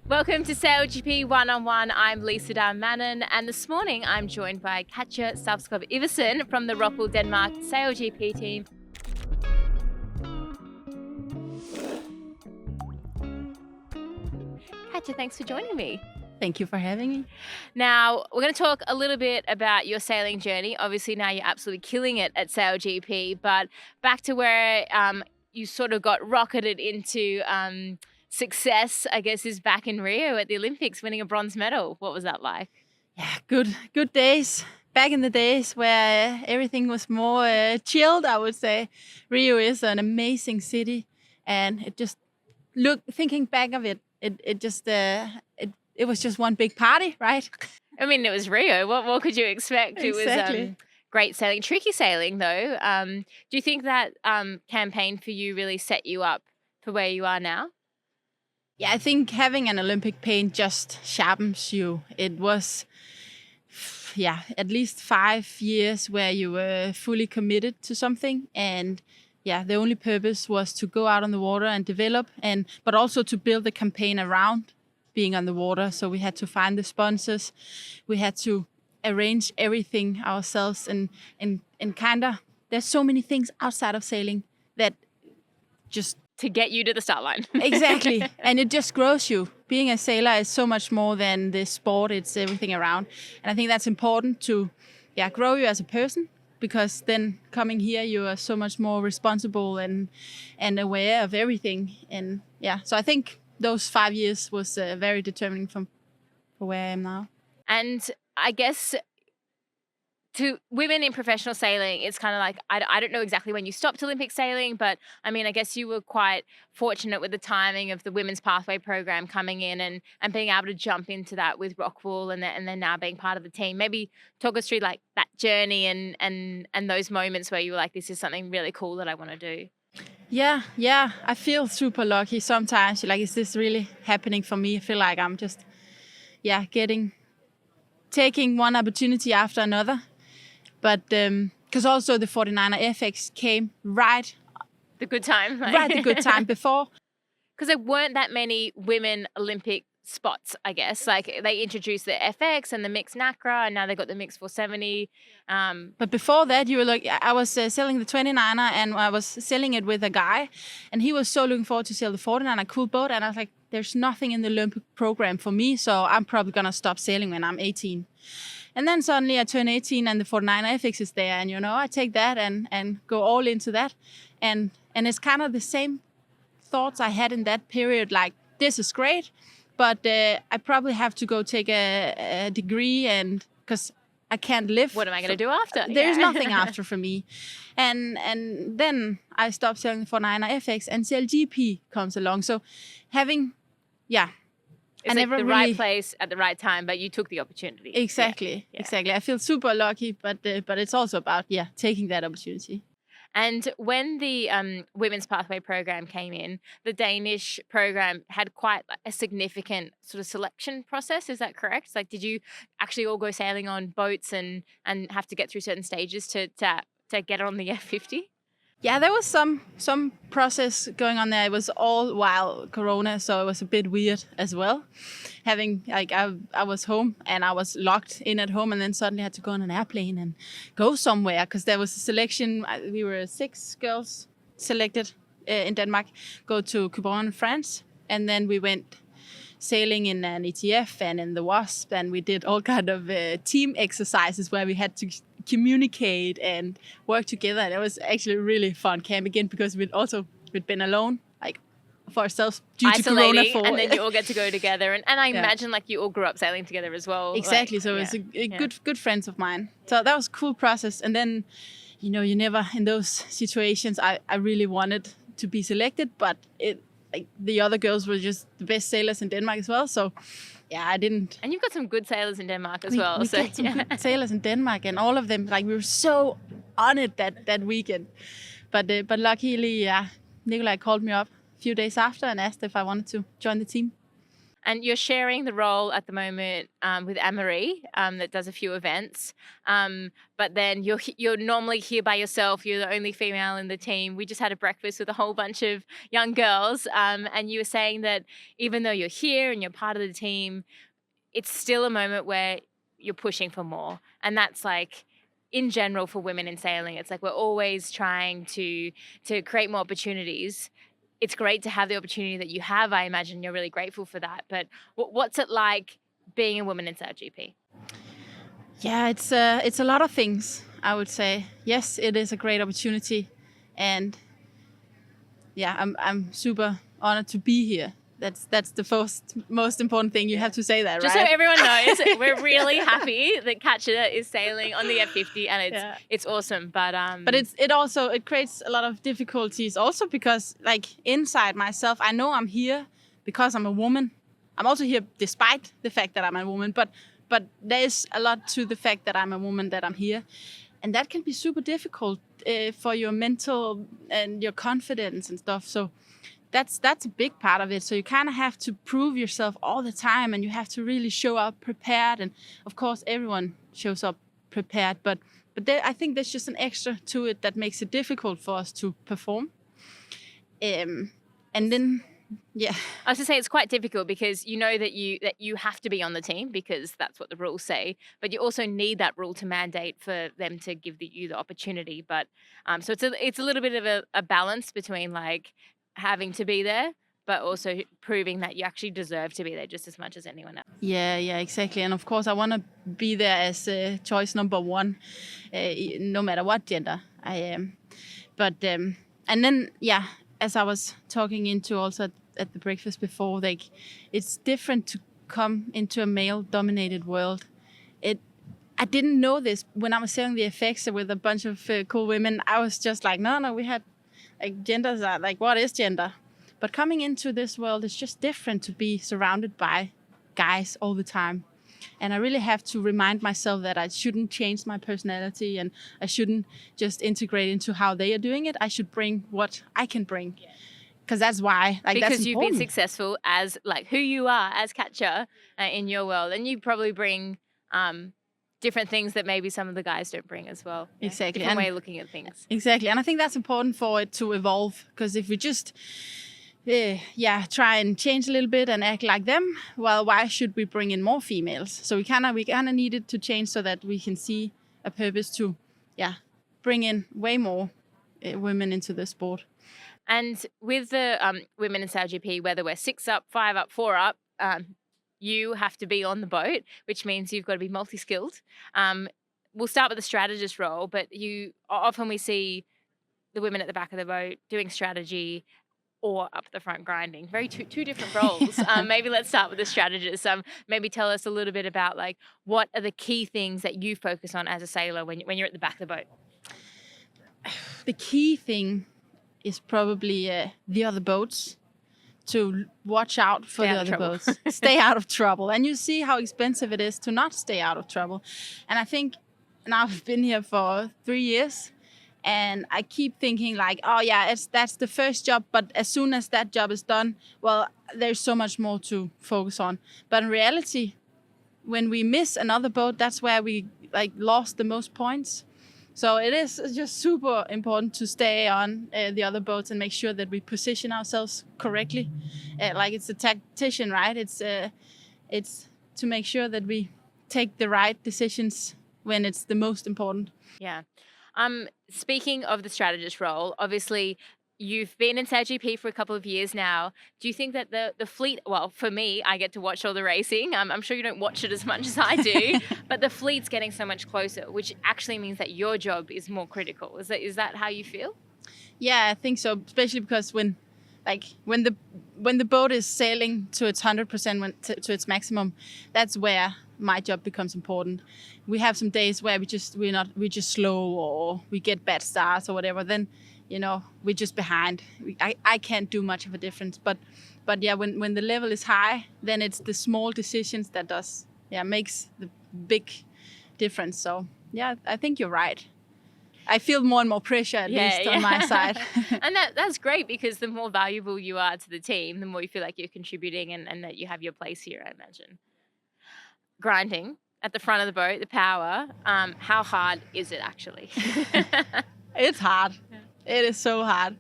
Welcome to SailGP One-on-One. I'm Lisa Darmanin, and this morning I'm joined by Katja Salskov-Iversen from the ROCKWOOL Denmark SailGP team. Katja, thanks for joining me. Thank you for having me. Now, we're going to talk a little bit about your sailing journey. Obviously, now you're absolutely killing it at SailGP, but back to where you sort of got rocketed into success, I guess, is back in Rio at the Olympics, winning a bronze medal. What was that like? Yeah, good days. Back in the days where everything was more chilled, I would say. Rio is an amazing city, and thinking back of it, it was just one big party, right? I mean, it was Rio. What could you expect? Exactly. It was great sailing, tricky sailing though. Do you think that campaign for you really set you up for where you are now? Yeah, I think having an Olympic paint just sharpens you. It was, at least 5 years where you were fully committed to something, and the only purpose was to go out on the water and develop, but also to build the campaign around being on the water. So we had to find the sponsors, we had to arrange everything ourselves, and kind of there's so many things outside of sailing that just to get you to the start line. Exactly. And it just grows you. Being a sailor is so much more than the sport. It's everything around. And I think that's important to grow you as a person, because then coming here, you are so much more responsible and aware of everything. And so I think those 5 years was very determining for where I am now. And I guess to women in professional sailing, it's kind of like, I don't know exactly when you stopped Olympic sailing, but I mean, I guess you were quite fortunate with the timing of the Women's Pathway program coming in and being able to jump into that with ROCKWOOL and then now being part of the team. Maybe talk us through like that journey and those moments where you were like, this is something really cool that I want to do. Yeah. I feel super lucky sometimes. Like, is this really happening for me? I feel like I'm just, taking one opportunity after another. But because also the 49er FX came right the good time, right the good time before, because there weren't that many women Olympic spots, I guess. Like, they introduced the FX and the mixed NACRA, and now they got the mixed 470. But before that, you were like, I was selling the 29er, and I was selling it with a guy, and he was so looking forward to sell the 49er, cool boat, and I was like, there's nothing in the Olympic program for me, so I'm probably gonna stop sailing when I'm 18. And then suddenly I turn 18 and the 49er FX is there, and I take that and go all into that, and it's kind of the same thoughts I had in that period. Like, this is great, but I probably have to go take a degree, and because I can't live. What am I going to do after? There's nothing after for me, and then I stopped selling the 49er FX, and SailGP comes along. So having It's like the right place at the right time, but you took the opportunity. Exactly. I feel super lucky, but it's also about taking that opportunity. And when the Women's Pathway program came in, the Danish program had quite a significant sort of selection process. Is that correct? Like, did you actually all go sailing on boats and have to get through certain stages to get on the F50? Yeah, there was some process going on there. It was all while Corona, so it was a bit weird as well. Having, like, I was home and I was locked in at home, and then suddenly had to go on an airplane and go somewhere, because there was a selection. We were 6 girls selected in Denmark, go to Quiberon, France, and then we went sailing in an ETF and in the Wasp, and we did all kind of team exercises where we had to communicate and work together, and it was actually a really fun camp again, because we'd been alone, like, for ourselves due to Corona. And then you all get to go together, and I imagine like you all grew up sailing together as well. Exactly. Like, so it was good friends of mine. So that was a cool process. And then you never, in those situations, I really wanted to be selected, but the other girls were just the best sailors in Denmark as well. So I didn't. And you've got some good sailors in Denmark as well. We got some good sailors in Denmark, and all of them, like, we were so on it that weekend. But luckily, Nikolai called me up a few days after and asked if I wanted to join the team. And you're sharing the role at the moment with Anne-Marie that does a few events. But then you're normally here by yourself. You're the only female in the team. We just had a breakfast with a whole bunch of young girls. And you were saying that even though you're here and you're part of the team, it's still a moment where you're pushing for more. And that's like, in general, for women in sailing, it's like we're always trying to create more opportunities. It's great to have the opportunity that you have. I imagine you're really grateful for that. But what's it like being a woman in SailGP? Yeah, it's a lot of things, I would say. Yes, it is a great opportunity, and yeah, I'm super honored to be here. That's the most important thing. You have to say that, Just right? so everyone knows, we're really happy that Katja is sailing on the F50, and it's awesome. But it creates a lot of difficulties also, because like inside myself, I know I'm here because I'm a woman. I'm also here despite the fact that I'm a woman, but there's a lot to the fact that I'm a woman that I'm here, and that can be super difficult for your mental and your confidence and stuff. So that's a big part of it. So you kind of have to prove yourself all the time, and you have to really show up prepared. And of course, everyone shows up prepared, but I think there's just an extra to it that makes it difficult for us to perform. And then, yeah, I was to say it's quite difficult because you know that you have to be on the team because that's what the rules say, but you also need that rule to mandate for them to give you the opportunity. But so it's a little bit of a balance between like having to be there, but also proving that you actually deserve to be there just as much as anyone else. Yeah, exactly. And of course, I want to be there as choice number one, no matter what gender I am. But and then, yeah, as I was talking into also at the breakfast before, like it's different to come into a male-dominated world. I didn't know this when I was sailing the FX with a bunch of cool women. I was just like, no, we had like genders are like, what is gender? But coming into this world, it's just different to be surrounded by guys all the time. And I really have to remind myself that I shouldn't change my personality, and I shouldn't just integrate into how they are doing it. I should bring what I can bring. Because that's why, like, because that's you've important. been successful as like who you are as Katja in your world, and you probably bring different things that maybe some of the guys don't bring as well. Yeah. Exactly. Different way of looking at things. Exactly. And I think that's important for it to evolve, because if we just try and change a little bit and act like them, well, why should we bring in more females? So we kind of need it to change so that we can see a purpose to bring in way more women into the sport. And with the women in SailGP, whether we're 6 up, 5 up, 4 up, you have to be on the boat, which means you've got to be multi-skilled. We'll start with the strategist role, but often we see the women at the back of the boat doing strategy or up the front grinding. Very two different roles. Maybe let's start with the strategist. Maybe tell us a little bit about like what are the key things that you focus on as a sailor when you're at the back of the boat? The key thing is probably the other boats. To watch out for the other boats. Stay out of trouble. And you see how expensive it is to not stay out of trouble. And I think now I've been here for 3 years, and I keep thinking like, oh yeah, that's the first job, but as soon as that job is done, well, there's so much more to focus on. But in reality, when we miss another boat, that's where we like lost the most points. So it is just super important to stay on the other boats and make sure that we position ourselves correctly. Like it's a tactician, right? It's to make sure that we take the right decisions when it's the most important. Yeah. Speaking of the strategist role, obviously you've been in SailGP for a couple of years now. Do you think that the fleet, well, for me, I get to watch all the racing. I'm sure you don't watch it as much as I do, but the fleet's getting so much closer, which actually means that your job is more critical. Is that how you feel? Yeah, I think so, especially because when the boat is sailing to its 100% to its maximum, that's where my job becomes important. We have some days where we're just slow, or we get bad starts or whatever. Then, we're just behind. I can't do much of a difference. But yeah, when the level is high, then it's the small decisions that makes the big difference. So yeah, I think you're right. I feel more and more pressure at least on my side. And that's great, because the more valuable you are to the team, the more you feel like you're contributing and that you have your place here, I imagine. Grinding at the front of the boat, the power, how hard is it actually? It's hard. It is so hard.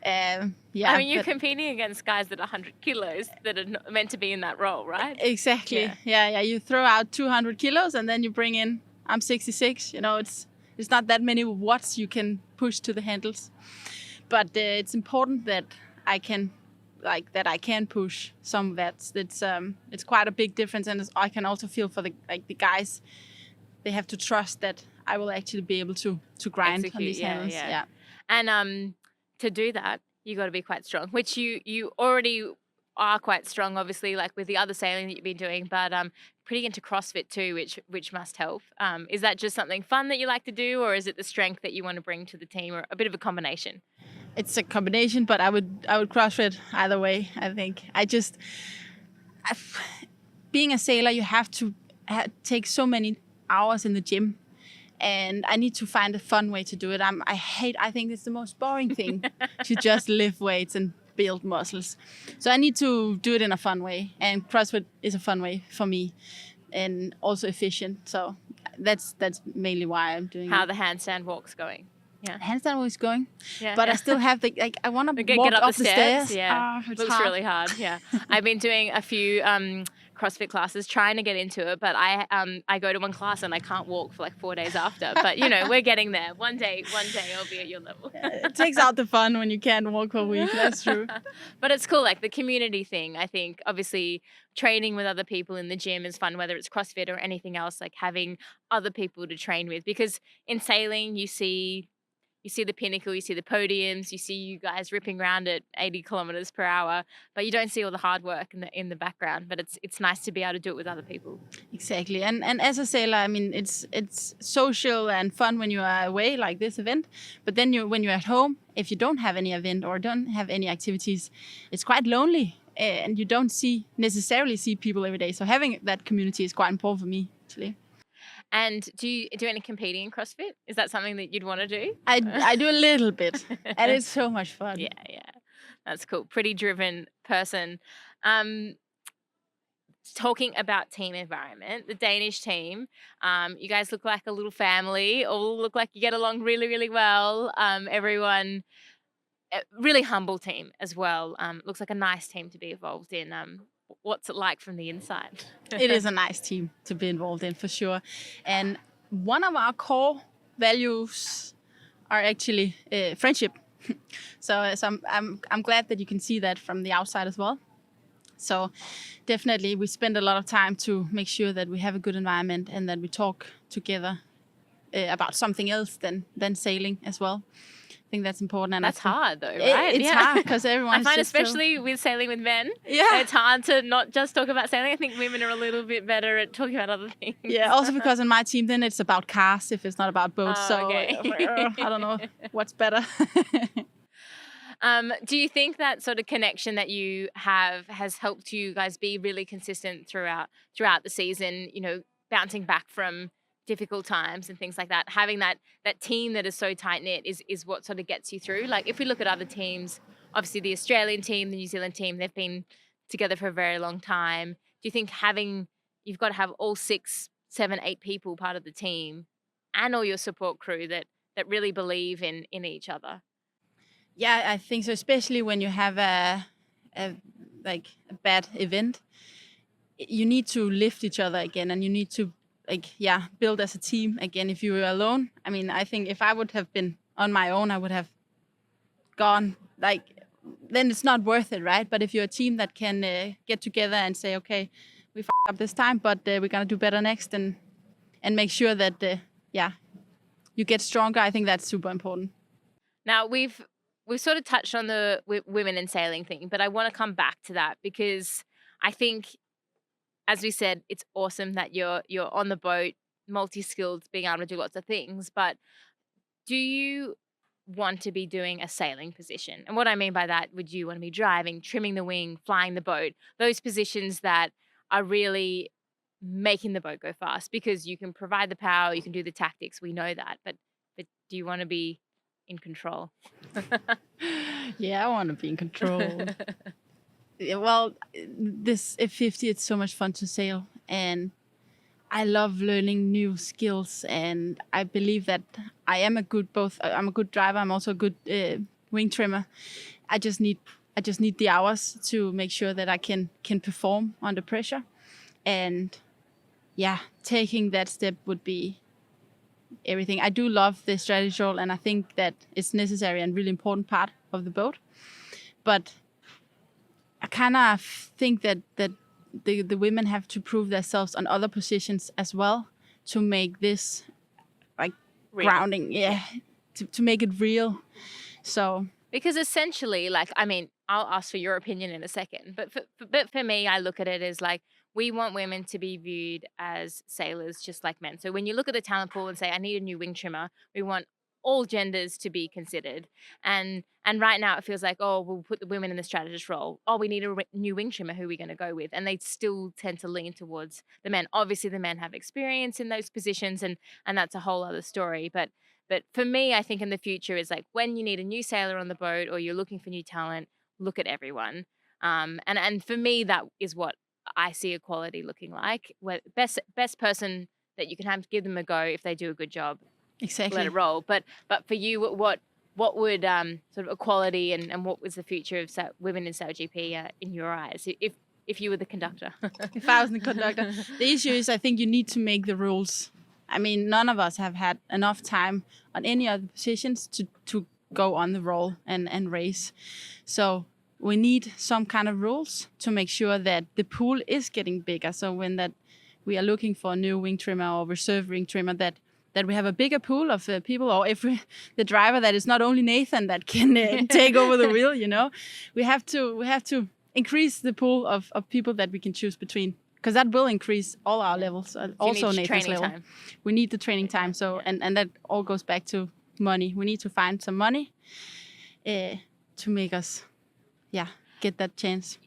Yeah. I mean, you're competing against guys that are 100 kilos that are not meant to be in that role, right? Exactly. Yeah. You throw out 200 kilos and then you bring in, I'm 66. You know, it's not that many watts you can push to the handles. But it's important that I can push some watts. It's quite a big difference, and I can also feel for the guys. They have to trust that I will actually be able to grind on these handles. Yeah. And to do that, you got to be quite strong, which you already are quite strong, obviously, like with the other sailing that you've been doing, but pretty into CrossFit too, which must help. Is that just something fun that you like to do, or is it the strength that you want to bring to the team, or a bit of a combination? It's a combination, but I would CrossFit either way. I think being a sailor, you have to take so many hours in the gym, and I need to find a fun way to do it. I think it's the most boring thing to just lift weights and build muscles. So I need to do it in a fun way, and CrossFit is a fun way for me, and also efficient. So that's mainly why I'm doing How it. the handstand walk's going? Yeah, handstand was going, but I still have I want to get walk up the the stairs. Yeah, It's looks hard. really hard. Yeah, I've been doing a few CrossFit classes, trying to get into it, but I go to one class and I can't walk for like 4 days after. But you know, we're getting there. One day I'll be at your level. It takes out the fun when you can't walk for a week. That's true. But it's cool, like the community thing. I think obviously training with other people in the gym is fun, whether it's CrossFit or anything else, like having other people to train with. Because in sailing, you see the pinnacle, you see the podiums, you see you guys ripping around at 80 kilometers per hour, but you don't see all the hard work in the background. But it's nice to be able to do it with other people. Exactly. And as a sailor, I mean, it's social and fun when you are away, like this event. But then when you're at home, if you don't have any event or don't have any activities, it's quite lonely, and you don't necessarily see people every day. So having that community is quite important for me, actually. And do you do any competing in CrossFit? Is that something that you'd want to do? I do a little bit, and it's so much fun. Yeah. That's cool. Pretty driven person. Talking about team environment, the Danish team, you guys look like a little family, all look like you get along really, really well. Everyone, really humble team as well. Looks like a nice team to be involved in. What's it like from the inside? It is a nice team to be involved in, for sure. And one of our core values are actually friendship. So I'm glad that you can see that from the outside as well. So definitely we spend a lot of time to make sure that we have a good environment and that we talk together about something else than sailing as well. I think that's important. And that's hard though, right? It's hard because everyone. I find especially with sailing with men, it's hard to not just talk about sailing. I think women are a little bit better at talking about other things. Yeah, also because in my team then it's about cars if it's not about boats. Okay. I don't know what's better. Do you think that sort of connection that you have has helped you guys be really consistent throughout the season, you know, bouncing back from difficult times and things like that? Having that team that is so tight-knit is what sort of gets you through? Like if we look at other teams, obviously the Australian team, the New Zealand team, they've been together for a very long time. Do you think you've got to have all 6, 7, 8 people part of the team and all your support crew that really believe in each other? Yeah, I think so, especially when you have a bad event. You need to lift each other again, and you need to build as a team again. If you were alone, I mean, I think if I would have been on my own, I would have gone, then it's not worth it, right? But if you're a team that can get together and say, okay, we f***ed up this time, but we're going to do better next, and make sure that, you get stronger, I think that's super important. Now, we've sort of touched on the women in sailing thing, but I want to come back to that because I think, as we said, it's awesome that you're on the boat, multi-skilled, being able to do lots of things. But do you want to be doing a sailing position? And what I mean by that, would you want to be driving, trimming the wing, flying the boat, those positions that are really making the boat go fast? Because you can provide the power, you can do the tactics, we know that. But but do you want to be in control? Yeah, I want to be in control. Yeah, well, this F50, it's so much fun to sail, and I love learning new skills, and I believe that I am a good I'm a good driver. I'm also a good wing trimmer. I just need the hours to make sure that I can perform under pressure, and yeah, taking that step would be everything. I do love the strategy role, and I think that it's necessary and really important part of the boat. But I kind of think that the women have to prove themselves on other positions as well to make this like Real. grounding, to make it real. So because essentially, like, I mean, I'll ask for your opinion in a second, but for me, I look at it as like, we want women to be viewed as sailors just like men. So when you look at the talent pool and say, I need a new wing trimmer, we want all genders to be considered. And right now it feels like, oh, we'll put the women in the strategist role. Oh, we need a new wing trimmer. Who are we going to go with? And they still tend to lean towards the men. Obviously, the men have experience in those positions, and that's a whole other story. But for me, I think in the future is like, when you need a new sailor on the boat or you're looking for new talent, look at everyone. And for me, that is what I see equality looking like. Where best person that you can have, give them a go. If they do a good job, exactly, let it roll. But for you, what would sort of equality and what was the future of women in SailGP in your eyes? If you were the conductor. If I was the conductor, the issue is I think you need to make the rules. I mean, none of us have had enough time on any other positions to go on the roll and race. So we need some kind of rules to make sure that the pool is getting bigger. So when that we are looking for a new wing trimmer or reserve wing trimmer, that we have a bigger pool of people, or if the driver that is not only Nathan that can take over the wheel, we have to increase the pool of people that we can choose between, because that will increase all our levels, also Nathan's level. Time. We need the training time. So and that all goes back to money. We need to find some money to make us get that chance.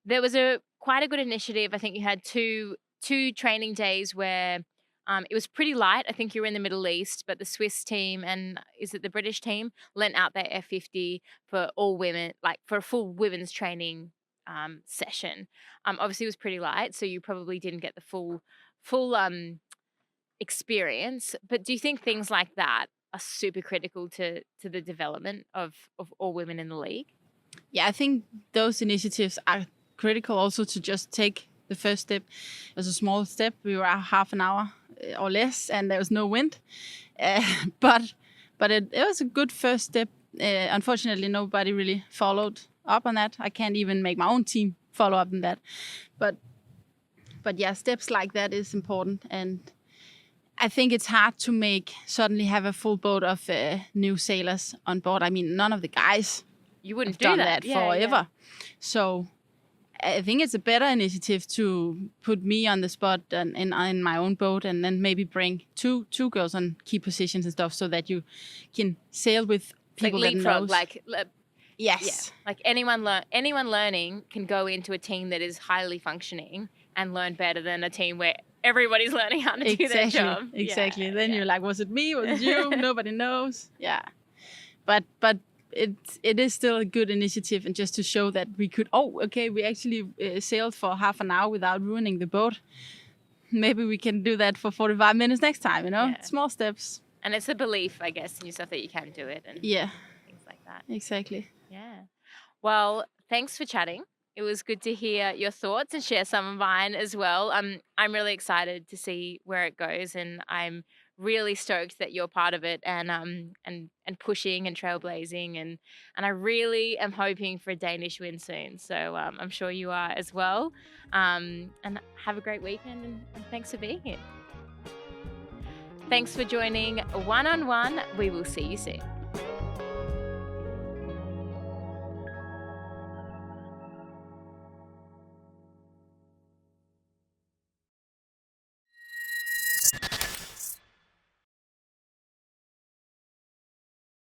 There was quite a good initiative. I think you had two training days where it was pretty light. I think you were in the Middle East, but the Swiss team and is it the British team lent out their F50 for all women, like for a full women's training session. Obviously it was pretty light, so you probably didn't get the full experience. But do you think things like that are super critical to the development of all women in the league? Yeah, I think those initiatives are critical also to just take the first step. It was a small step. We were half an hour or less, and there was no wind. But it was a good first step. Unfortunately, nobody really followed up on that. I can't even make my own team follow up on that. But yeah, steps like that is important. And I think it's hard to suddenly have a full boat of new sailors on board. I mean, none of the guys wouldn't have do done that forever. Yeah. So I think it's a better initiative to put me on the spot and in my own boat, and then maybe bring two girls on key positions and stuff, so that you can sail with people like leapfrog, that knows. Yes. Yeah. Like anyone learning can go into a team that is highly functioning and learn better than a team where everybody's learning how to do their job. Exactly. Then you're like, was it me? Was it you? Nobody knows. Yeah. But it is still a good initiative, and just to show that we could, we actually sailed for half an hour without ruining the boat. Maybe we can do that for 45 minutes next time, Small steps. And it's a belief, I guess, in yourself that you can do it, and things like that. Exactly. Yeah. Well, thanks for chatting. It was good to hear your thoughts and share some of mine as well. I'm really excited to see where it goes, and I'm really stoked that you're part of it, and pushing and trailblazing, and I really am hoping for a Danish win soon. So I'm sure you are as well. And have a great weekend, and thanks for being here. Thanks for joining One on One. We will see you soon.